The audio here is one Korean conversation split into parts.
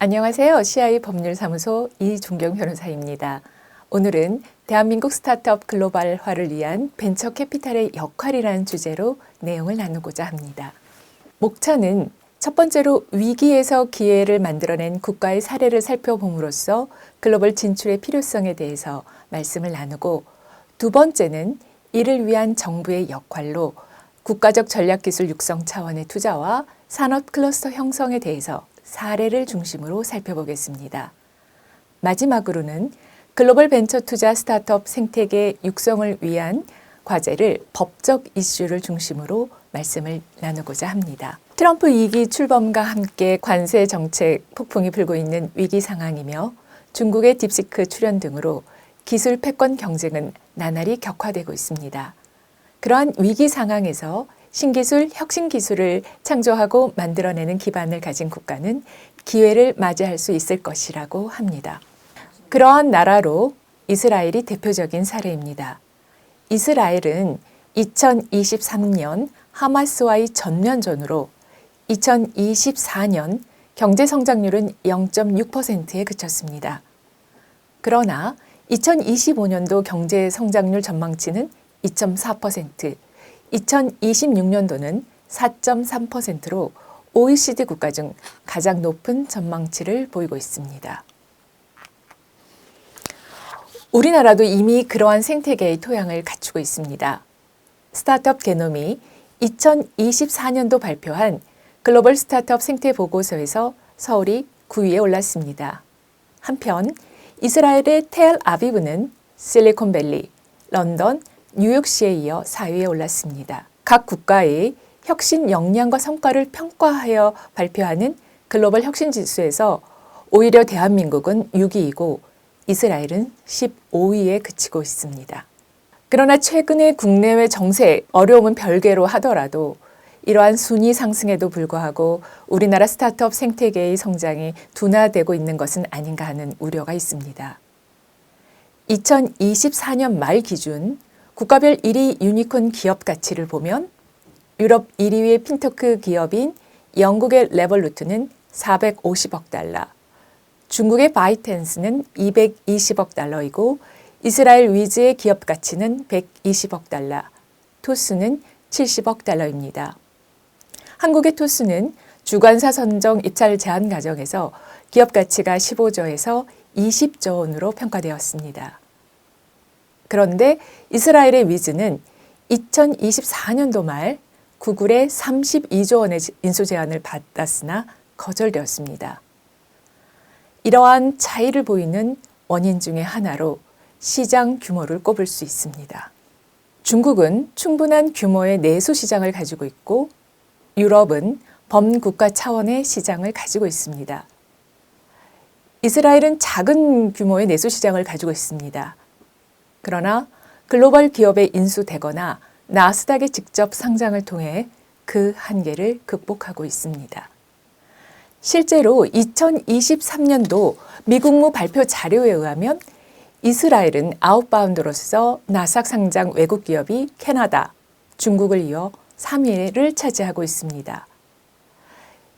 안녕하세요. CI 법률사무소 이종경 변호사입니다. 오늘은 대한민국 스타트업 글로벌화를 위한 벤처 캐피탈의 역할이라는 주제로 내용을 나누고자 합니다. 목차는 첫 번째로 위기에서 기회를 만들어낸 국가의 사례를 살펴봄으로써 글로벌 진출의 필요성에 대해서 말씀을 나누고, 두 번째는 이를 위한 정부의 역할로 국가적 전략기술 육성 차원의 투자와 산업 클러스터 형성에 대해서 사례를 중심으로 살펴보겠습니다. 마지막으로는 글로벌 벤처 투자 스타트업 생태계 육성을 위한 과제를 법적 이슈를 중심으로 말씀을 나누고자 합니다. 트럼프 2기 출범과 함께 관세 정책 폭풍이 불고 있는 위기 상황이며 중국의 딥시크 출현 등으로 기술 패권 경쟁은 나날이 격화되고 있습니다. 그러한 위기 상황에서 신기술, 혁신기술을 창조하고 만들어내는 기반을 가진 국가는 기회를 맞이할 수 있을 것이라고 합니다. 그러한 나라로 이스라엘이 대표적인 사례입니다. 이스라엘은 2023년 하마스와의 전면전으로 2024년 경제 성장률은 0.6%에 그쳤습니다. 그러나 2025년도 경제 성장률 전망치는 2.4%, 2026년도는 4.3%로 OECD 국가 중 가장 높은 전망치를 보이고 있습니다. 우리나라도 이미 그러한 생태계의 토양을 갖추고 있습니다. 스타트업 게놈이 2024년도 발표한 글로벌 스타트업 생태 보고서에서 서울이 9위에 올랐습니다. 한편 이스라엘의 텔아비브는 실리콘밸리, 런던, 뉴욕시에 이어 4위에 올랐습니다. 각 국가의 혁신 역량과 성과를 평가하여 발표하는 글로벌 혁신 지수에서 오히려 대한민국은 6위이고 이스라엘은 15위에 그치고 있습니다. 그러나 최근의 국내외 정세, 어려움은 별개로 하더라도 이러한 순위 상승에도 불구하고 우리나라 스타트업 생태계의 성장이 둔화되고 있는 것은 아닌가 하는 우려가 있습니다. 2024년 말 기준 국가별 1위 유니콘 기업 가치를 보면 유럽 1위의 핀테크 기업인 영국의 레볼루트는 450억 달러, 중국의 바이텐스는 220억 달러이고 이스라엘 위즈의 기업 가치는 120억 달러, 토스는 70억 달러입니다. 한국의 토스는 주관사 선정 입찰 제한 과정에서 기업 가치가 15조에서 20조 원으로 평가되었습니다. 그런데 이스라엘의 위즈는 2024년도 말 구글의 32조 원의 인수 제안을 받았으나 거절되었습니다. 이러한 차이를 보이는 원인 중에 하나로 시장 규모를 꼽을 수 있습니다. 중국은 충분한 규모의 내수 시장을 가지고 있고 유럽은 범국가 차원의 시장을 가지고 있습니다. 이스라엘은 작은 규모의 내수 시장을 가지고 있습니다. 그러나 글로벌 기업에 인수되거나 나스닥에 직접 상장을 통해 그 한계를 극복하고 있습니다. 실제로 2023년도 미국무 발표 자료에 의하면 이스라엘은 아웃바운드로서 나스닥 상장 외국 기업이 캐나다, 중국을 이어 3위를 차지하고 있습니다.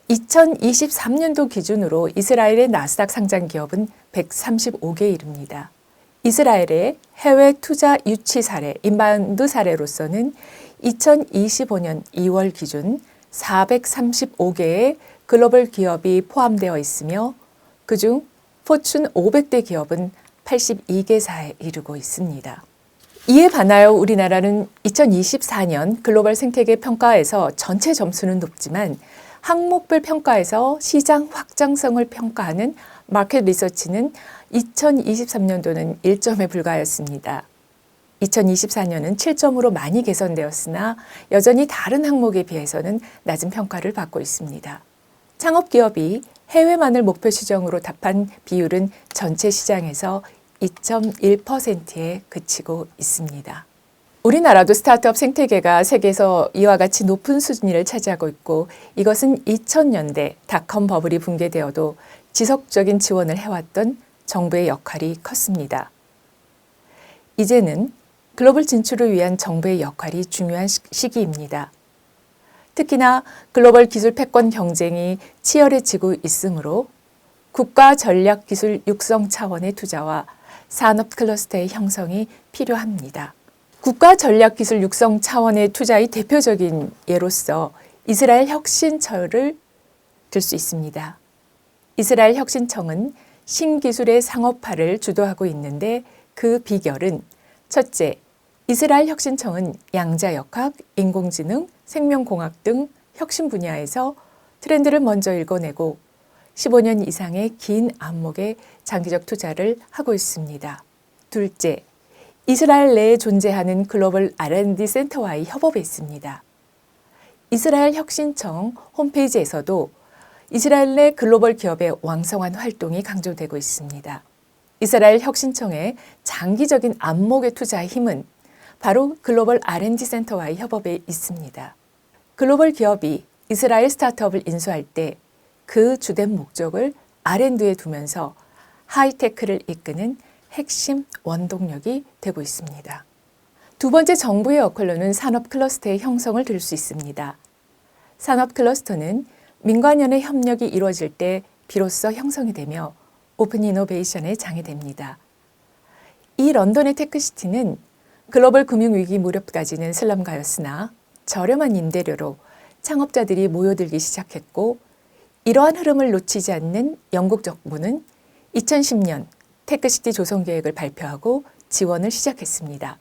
2023년도 기준으로 이스라엘의 나스닥 상장 기업은 135개에 이릅니다. 이스라엘의 해외 투자 유치 사례, 인바운드 사례로서는 2025년 2월 기준 435개의 글로벌 기업이 포함되어 있으며 그중 포춘 500대 기업은 82개사에 이르고 있습니다. 이에 반하여 우리나라는 2024년 글로벌 생태계 평가에서 전체 점수는 높지만 항목별 평가에서 시장 확장성을 평가하는 마켓 리서치는 2023년도는 1점에 불과하였습니다. 2024년은 7점으로 많이 개선되었으나 여전히 다른 항목에 비해서는 낮은 평가를 받고 있습니다. 창업기업이 해외만을 목표 시장으로 답한 비율은 전체 시장에서 2.1%에 그치고 있습니다. 우리나라도 스타트업 생태계가 세계에서 이와 같이 높은 수준을 차지하고 있고 이것은 2000년대 닷컴 버블이 붕괴되어도 지속적인 지원을 해왔던 정부의 역할이 컸습니다. 이제는 글로벌 진출을 위한 정부의 역할이 중요한 시기입니다. 특히나 글로벌 기술 패권 경쟁이 치열해지고 있으므로 국가 전략 기술 육성 차원의 투자와 산업 클러스터의 형성이 필요합니다. 국가 전략 기술 육성 차원의 투자의 대표적인 예로서 이스라엘 혁신처를 들 수 있습니다. 이스라엘 혁신청은 신기술의 상업화를 주도하고 있는데 그 비결은 첫째, 이스라엘 혁신청은 양자역학, 인공지능, 생명공학 등 혁신 분야에서 트렌드를 먼저 읽어내고 15년 이상의 긴 안목의 장기적 투자를 하고 있습니다. 둘째, 이스라엘 내에 존재하는 글로벌 R&D 센터와의 협업에 있습니다. 이스라엘 혁신청 홈페이지에서도 이스라엘 내 글로벌 기업의 왕성한 활동이 강조되고 있습니다. 이스라엘 혁신청의 장기적인 안목의 투자의 힘은 바로 글로벌 R&D 센터와의 협업에 있습니다. 글로벌 기업이 이스라엘 스타트업을 인수할 때 그 주된 목적을 R&D에 두면서 하이테크를 이끄는 핵심 원동력이 되고 있습니다. 두 번째, 정부의 역할로는 산업 클러스터의 형성을 들 수 있습니다. 산업 클러스터는 민관연의 협력이 이루어질 때 비로소 형성이 되며 오픈 이노베이션의 장이 됩니다. 이 런던의 테크시티는 글로벌 금융위기 무렵까지는 슬럼가였으나 저렴한 임대료로 창업자들이 모여들기 시작했고, 이러한 흐름을 놓치지 않는 영국 정부는 2010년 테크시티 조성 계획을 발표하고 지원을 시작했습니다.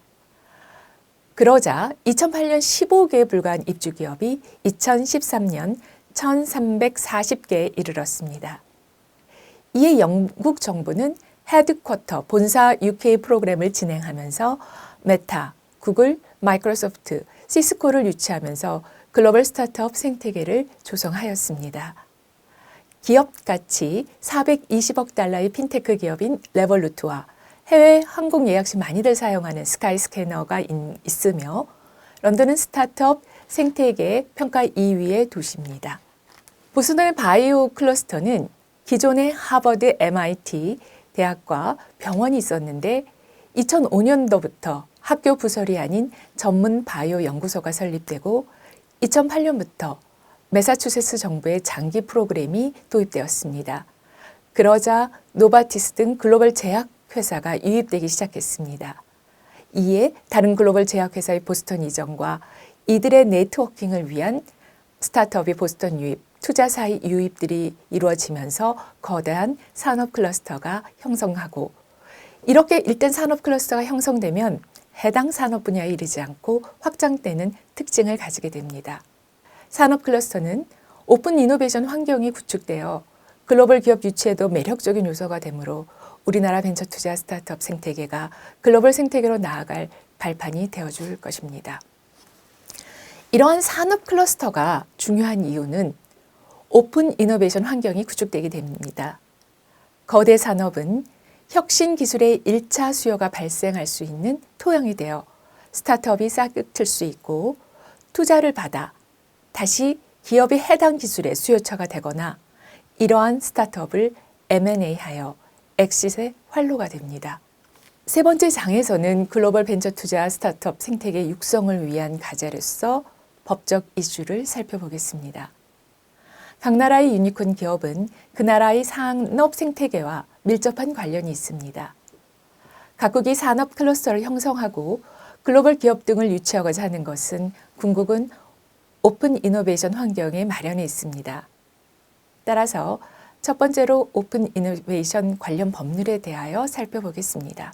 그러자 2008년 15개에 불과한 입주 기업이 2013년 1,340개에 이르렀습니다. 이에 영국 정부는 헤드쿼터 본사 UK 프로그램을 진행하면서 메타, 구글, 마이크로소프트, 시스코를 유치하면서 글로벌 스타트업 생태계를 조성하였습니다. 기업 가치 420억 달러의 핀테크 기업인 레볼루트와 해외 항공 예약 시 많이들 사용하는 스카이스캐너가 있으며 런던은 스타트업 생태계 평가 2위의 도시입니다. 보스턴의 바이오 클러스터는 기존의 하버드, MIT 대학과 병원이 있었는데 2005년도부터 학교 부설이 아닌 전문 바이오 연구소가 설립되고 2008년부터 매사추세츠 정부의 장기 프로그램이 도입되었습니다. 그러자 노바티스 등 글로벌 제약회사가 유입되기 시작했습니다. 이에 다른 글로벌 제약회사의 보스턴 이전과 이들의 네트워킹을 위한 스타트업의 보스턴 유입, 투자사의 유입들이 이루어지면서 거대한 산업 클러스터가 형성하고, 이렇게 일단 산업 클러스터가 형성되면 해당 산업 분야에 이르지 않고 확장되는 특징을 가지게 됩니다. 산업 클러스터는 오픈 이노베이션 환경이 구축되어 글로벌 기업 유치에도 매력적인 요소가 되므로 우리나라 벤처 투자 스타트업 생태계가 글로벌 생태계로 나아갈 발판이 되어줄 것입니다. 이러한 산업 클러스터가 중요한 이유는 오픈 이노베이션 환경이 구축되게 됩니다. 거대 산업은 혁신 기술의 1차 수요가 발생할 수 있는 토양이 되어 스타트업이 싹을 틀 수 있고, 투자를 받아 다시 기업이 해당 기술의 수요처가 되거나 이러한 스타트업을 M&A하여 엑싯의 활로가 됩니다. 세 번째 장에서는 글로벌 벤처 투자 스타트업 생태계 육성을 위한 과제로서 법적 이슈를 살펴보겠습니다. 각 나라의 유니콘 기업은 그 나라의 산업 생태계와 밀접한 관련이 있습니다. 각국이 산업 클러스터를 형성하고 글로벌 기업 등을 유치하고자 하는 것은 궁극은 오픈 이노베이션 환경에 마련해 있습니다. 따라서 첫 번째로 오픈 이노베이션 관련 법률에 대하여 살펴보겠습니다.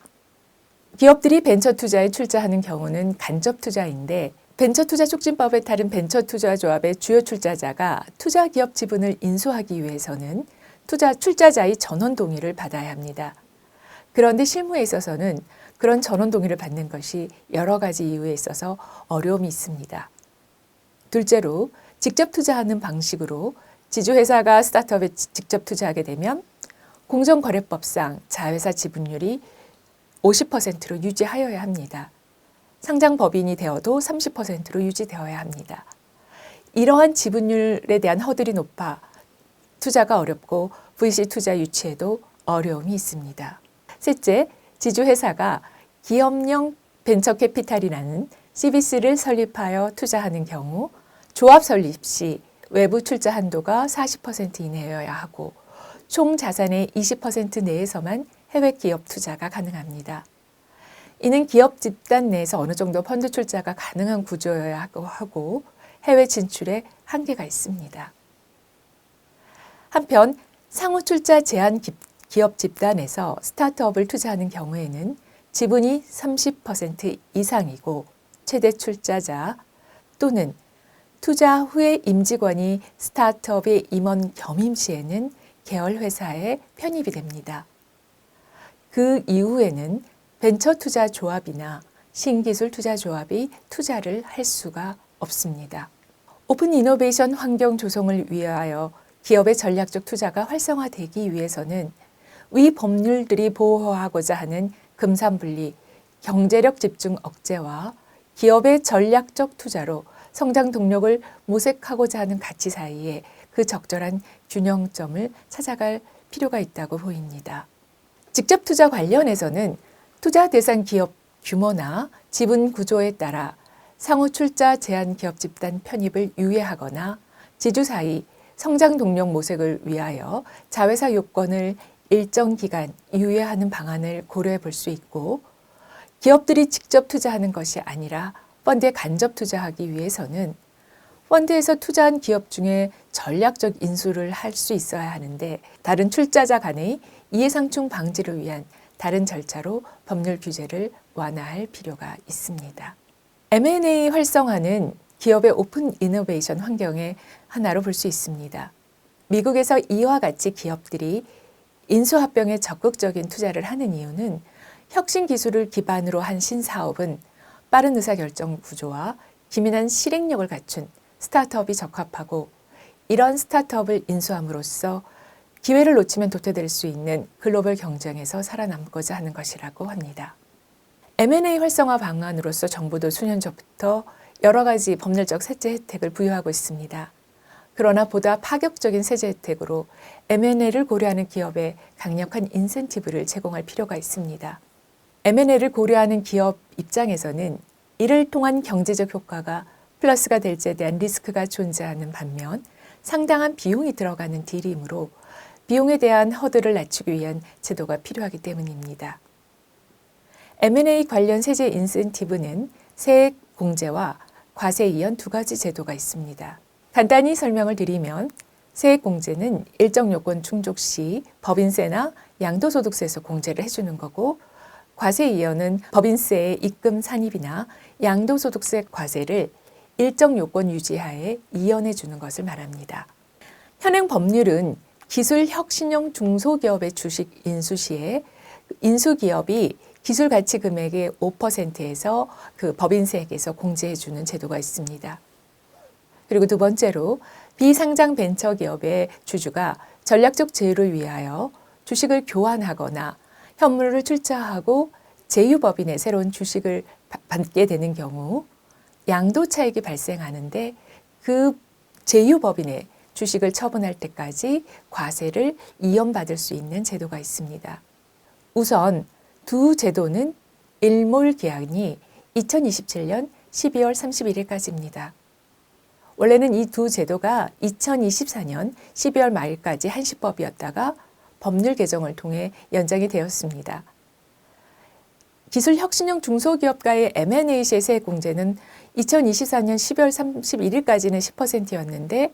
기업들이 벤처 투자에 출자하는 경우는 간접 투자인데, 벤처 투자 촉진법에 따른 벤처 투자 조합의 주요 출자자가 투자 기업 지분을 인수하기 위해서는 출자자의 전원 동의를 받아야 합니다. 그런데 실무에 있어서는 그런 전원 동의를 받는 것이 여러 가지 이유에 있어서 어려움이 있습니다. 둘째로 직접 투자하는 방식으로 지주회사가 스타트업에 직접 투자하게 되면 공정거래법상 자회사 지분율이 50%로 유지하여야 합니다. 상장 법인이 되어도 30%로 유지되어야 합니다. 이러한 지분율에 대한 허들이 높아 투자가 어렵고 VC 투자 유치에도 어려움이 있습니다. 셋째, 지주회사가 기업용 벤처 캐피탈이라는 CVC를 설립하여 투자하는 경우 조합 설립 시 외부 출자 한도가 40% 이내여야 하고, 총 자산의 20% 내에서만 해외 기업 투자가 가능합니다. 이는 기업 집단 내에서 어느 정도 펀드 출자가 가능한 구조여야 하고 해외 진출에 한계가 있습니다. 한편 상호 출자 제한 기업 집단에서 스타트업을 투자하는 경우에는 지분이 30% 이상이고 최대 출자자 또는 투자 후에 임직원이 스타트업의 임원 겸임 시에는 계열 회사에 편입이 됩니다. 그 이후에는 벤처 투자 조합이나 신기술 투자 조합이 투자를 할 수가 없습니다. 오픈 이노베이션 환경 조성을 위하여 기업의 전략적 투자가 활성화되기 위해서는 위 법률들이 보호하고자 하는 금산분리, 경제력 집중 억제와 기업의 전략적 투자로 성장 동력을 모색하고자 하는 가치 사이에 그 적절한 균형점을 찾아갈 필요가 있다고 보입니다. 직접 투자 관련해서는 투자 대상 기업 규모나 지분 구조에 따라 상호 출자 제한 기업 집단 편입을 유예하거나 지주사이 성장 동력 모색을 위하여 자회사 요건을 일정 기간 유예하는 방안을 고려해 볼 수 있고 기업들이 직접 투자하는 것이 아니라 펀드에 간접 투자하기 위해서는 펀드에서 투자한 기업 중에 전략적 인수를 할 수 있어야 하는데 다른 출자자 간의 이해상충 방지를 위한 다른 절차로 법률 규제를 완화할 필요가 있습니다. M&A 활성화는 기업의 오픈 이노베이션 환경의 하나로 볼 수 있습니다. 미국에서 이와 같이 기업들이 인수합병에 적극적인 투자를 하는 이유는 혁신 기술을 기반으로 한 신사업은 빠른 의사결정 구조와 기민한 실행력을 갖춘 스타트업이 적합하고 이런 스타트업을 인수함으로써 기회를 놓치면 도태될 수 있는 글로벌 경쟁에서 살아남고자 하는 것이라고 합니다. M&A 활성화 방안으로서 정부도 수년 전부터 여러 가지 법률적 세제 혜택을 부여하고 있습니다. 그러나 보다 파격적인 세제 혜택으로 M&A를 고려하는 기업에 강력한 인센티브를 제공할 필요가 있습니다. M&A를 고려하는 기업 입장에서는 이를 통한 경제적 효과가 플러스가 될지에 대한 리스크가 존재하는 반면 상당한 비용이 들어가는 딜이므로 비용에 대한 허들을 낮추기 위한 제도가 필요하기 때문입니다. M&A 관련 세제 인센티브는 세액 공제와 과세 이연 두 가지 제도가 있습니다. 간단히 설명을 드리면 세액 공제는 일정 요건 충족 시 법인세나 양도소득세에서 공제를 해주는 거고 과세 이연은 법인세의 입금 산입이나 양도소득세 과세를 일정 요건 유지하에 이연해 주는 것을 말합니다. 현행 법률은 기술 혁신형 중소기업의 주식 인수 시에 인수기업이 기술 가치 금액의 5%에서 그 법인세액에서 공제해 주는 제도가 있습니다. 그리고 두 번째로 비상장 벤처기업의 주주가 전략적 제휴를 위하여 주식을 교환하거나 현물을 출자하고 제휴법인의 새로운 주식을 받게 되는 경우 양도 차익이 발생하는데 그 제휴법인의 주식을 처분할 때까지 과세를 이연받을 수 있는 제도가 있습니다. 우선 두 제도는 일몰 기한이 2027년 12월 31일까지입니다. 원래는 이 두 제도가 2024년 12월 말까지 한시법이었다가 법률 개정을 통해 연장이 되었습니다. 기술 혁신형 중소기업과의 M&A 시의 세액 공제는 2024년 12월 31일까지는 10%였는데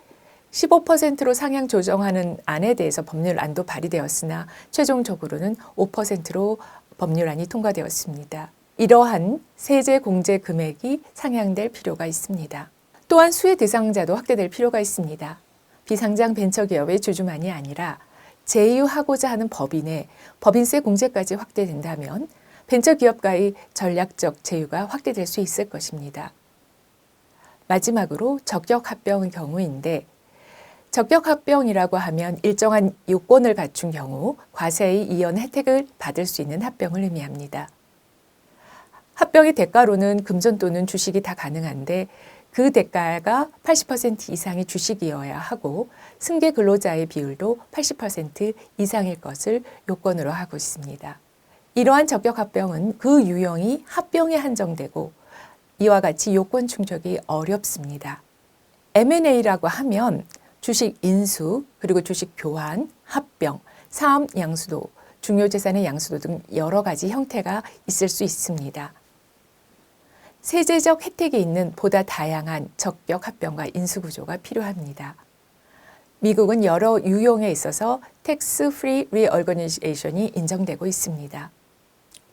15%로 상향 조정하는 안에 대해서 법률안도 발의되었으나 최종적으로는 5%로 법률안이 통과되었습니다. 이러한 세제 공제 금액이 상향될 필요가 있습니다. 또한 수혜 대상자도 확대될 필요가 있습니다. 비상장 벤처기업의 주주만이 아니라 제휴하고자 하는 법인의 법인세 공제까지 확대된다면 벤처기업과의 전략적 제휴가 확대될 수 있을 것입니다. 마지막으로 적격합병의 경우인데 적격합병이라고 하면 일정한 요건을 갖춘 경우 과세의 이연 혜택을 받을 수 있는 합병을 의미합니다. 합병의 대가로는 금전 또는 주식이 다 가능한데 그 대가가 80% 이상의 주식이어야 하고 승계 근로자의 비율도 80% 이상일 것을 요건으로 하고 있습니다. 이러한 적격합병은 그 유형이 합병에 한정되고 이와 같이 요건 충족이 어렵습니다. M&A라고 하면 주식 인수, 그리고 주식 교환, 합병, 사업 양수도, 중요재산의 양수도 등 여러 가지 형태가 있을 수 있습니다. 세제적 혜택이 있는 보다 다양한 적격 합병과 인수구조가 필요합니다. 미국은 여러 유형에 있어서 Tax Free Reorganization이 인정되고 있습니다.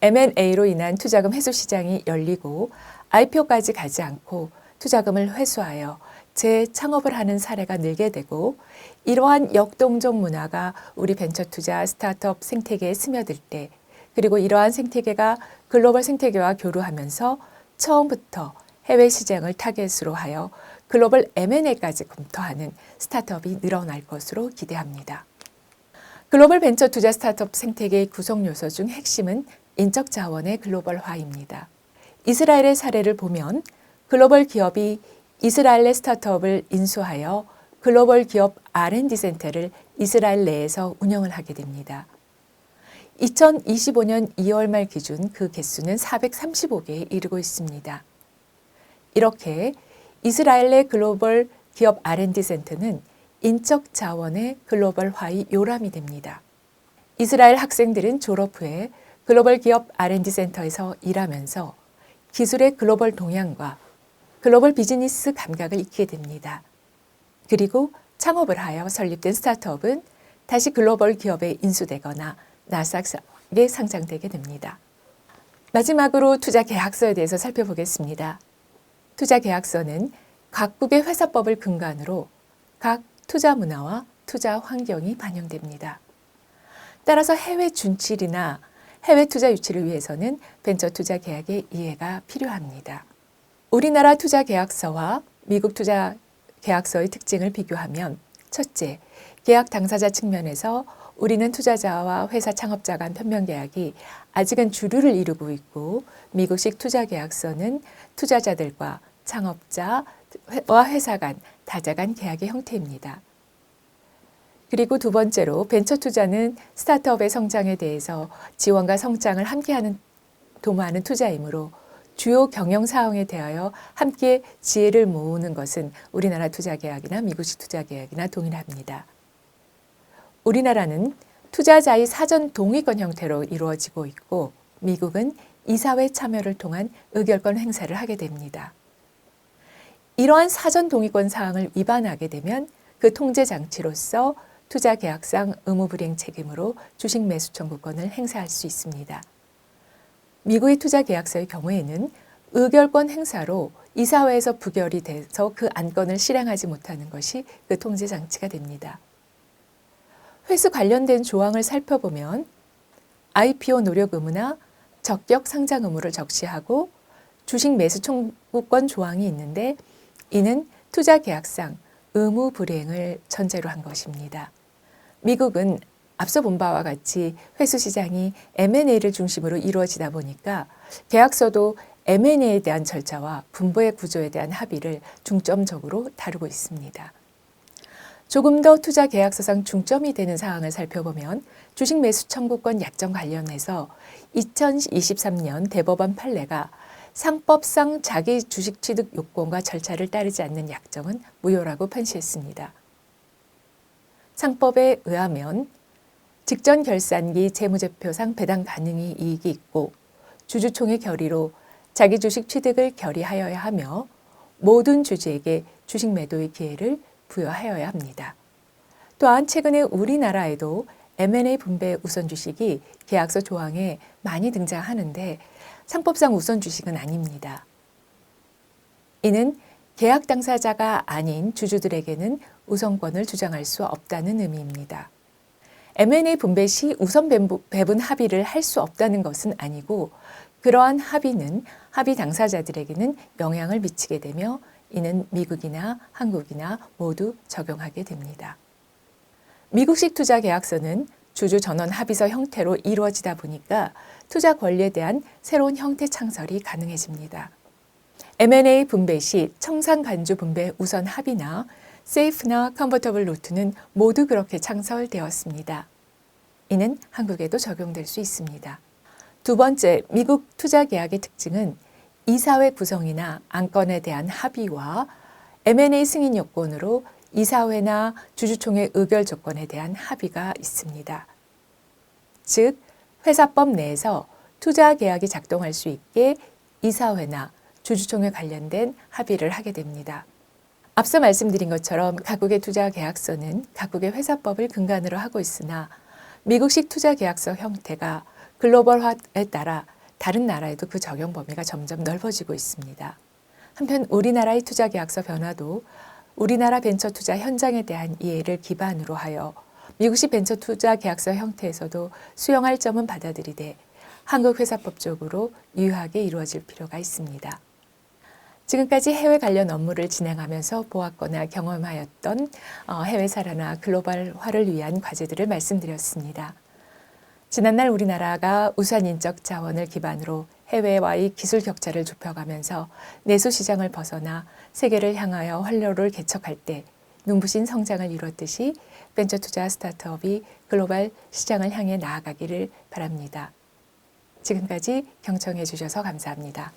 M&A로 인한 투자금 회수 시장이 열리고 IPO까지 가지 않고 투자금을 회수하여 재창업을 하는 사례가 늘게 되고, 이러한 역동적 문화가 우리 벤처투자 스타트업 생태계에 스며들 때, 그리고 이러한 생태계가 글로벌 생태계와 교류하면서 처음부터 해외 시장을 타겟으로 하여 글로벌 M&A까지 검토하는 스타트업이 늘어날 것으로 기대합니다. 글로벌 벤처 투자 스타트업 생태계의 구성 요소 중 핵심은 인적 자원의 글로벌화입니다. 이스라엘의 사례를 보면 글로벌 기업이 이스라엘의 스타트업을 인수하여 글로벌 기업 R&D 센터를 이스라엘 내에서 운영을 하게 됩니다. 2025년 2월 말 기준 그 개수는 435개에 이르고 있습니다. 이렇게 이스라엘의 글로벌 기업 R&D 센터는 인적 자원의 글로벌화의 요람이 됩니다. 이스라엘 학생들은 졸업 후에 글로벌 기업 R&D 센터에서 일하면서 기술의 글로벌 동향과 글로벌 비즈니스 감각을 익히게 됩니다. 그리고 창업을 하여 설립된 스타트업은 다시 글로벌 기업에 인수되거나 나스닥에 상장되게 됩니다. 마지막으로 투자 계약서에 대해서 살펴보겠습니다. 투자 계약서는 각국의 회사법을 근간으로 각 투자 문화와 투자 환경이 반영됩니다. 따라서 해외 준칙이나 해외 투자 유치를 위해서는 벤처 투자 계약의 이해가 필요합니다. 우리나라 투자 계약서와 미국 투자 계약서의 특징을 비교하면, 첫째, 계약 당사자 측면에서 우리는 투자자와 회사 창업자 간 편명 계약이 아직은 주류를 이루고 있고, 미국식 투자 계약서는 투자자들과 창업자와 회사 간, 다자 간 계약의 형태입니다. 그리고 두 번째로 벤처 투자는 스타트업의 성장에 대해서 지원과 성장을 함께하는 도모하는 투자이므로 주요 경영 사항에 대하여 함께 지혜를 모으는 것은 우리나라 투자 계약이나 미국식 투자 계약이나 동일합니다. 우리나라는 투자자의 사전 동의권 형태로 이루어지고 있고, 미국은 이사회 참여를 통한 의결권 행사를 하게 됩니다. 이러한 사전 동의권 사항을 위반하게 되면 그 통제 장치로서 투자 계약상 의무 불이행 책임으로 주식 매수 청구권을 행사할 수 있습니다. 미국의 투자 계약서의 경우에는 의결권 행사로 이사회에서 부결이 돼서 그 안건을 실행하지 못하는 것이 그 통제 장치가 됩니다. 회수 관련된 조항을 살펴보면 IPO 노력 의무나 적격 상장 의무를 적시하고 주식 매수 청구권 조항이 있는데, 이는 투자 계약상 의무 불이행을 전제로 한 것입니다. 미국은 앞서 본 바와 같이 회수 시장이 M&A를 중심으로 이루어지다 보니까 계약서도 M&A에 대한 절차와 분부의 구조에 대한 합의를 중점적으로 다루고 있습니다. 조금 더 투자 계약서상 중점이 되는 사항을 살펴보면 주식 매수 청구권 약정 관련해서 2023년 대법원 판례가 상법상 자기 주식 취득 요건과 절차를 따르지 않는 약정은 무효라고 판시했습니다. 상법에 의하면 직전 결산기 재무제표상 배당 가능이 이익이 있고, 주주총회 결의로 자기 주식 취득을 결의하여야 하며, 모든 주주에게 주식 매도의 기회를 부여하여야 합니다. 또한 최근에 우리나라에도 M&A 분배 우선 주식이 계약서 조항에 많이 등장하는데 상법상 우선 주식은 아닙니다. 이는 계약 당사자가 아닌 주주들에게는 우선권을 주장할 수 없다는 의미입니다. M&A 분배 시 우선 배분 합의를 할 수 없다는 것은 아니고, 그러한 합의는 합의 당사자들에게는 영향을 미치게 되며, 이는 미국이나 한국이나 모두 적용하게 됩니다. 미국식 투자 계약서는 주주 전원 합의서 형태로 이루어지다 보니까 투자 권리에 대한 새로운 형태 창설이 가능해집니다. M&A 분배 시 청산 간주 분배 우선 합의나 세이프나 컨버터블 노트는 모두 그렇게 창설되었습니다. 이는 한국에도 적용될 수 있습니다. 두 번째, 미국 투자 계약의 특징은 이사회 구성이나 안건에 대한 합의와 M&A 승인 요건으로 이사회나 주주총회 의결 조건에 대한 합의가 있습니다. 즉, 회사법 내에서 투자 계약이 작동할 수 있게 이사회나 주주총회 관련된 합의를 하게 됩니다. 앞서 말씀드린 것처럼 각국의 투자 계약서는 각국의 회사법을 근간으로 하고 있으나 미국식 투자 계약서 형태가 글로벌화에 따라 다른 나라에도 그 적용 범위가 점점 넓어지고 있습니다. 한편 우리나라의 투자 계약서 변화도 우리나라 벤처 투자 현장에 대한 이해를 기반으로 하여 미국식 벤처 투자 계약서 형태에서도 수용할 점은 받아들이되 한국 회사법적으로 유효하게 이루어질 필요가 있습니다. 지금까지 해외 관련 업무를 진행하면서 보았거나 경험하였던 해외 사례나 글로벌화를 위한 과제들을 말씀드렸습니다. 지난날 우리나라가 우수한 인적 자원을 기반으로 해외와의 기술 격차를 좁혀가면서 내수 시장을 벗어나 세계를 향하여 활로를 개척할 때 눈부신 성장을 이뤘듯이 벤처 투자 스타트업이 글로벌 시장을 향해 나아가기를 바랍니다. 지금까지 경청해 주셔서 감사합니다.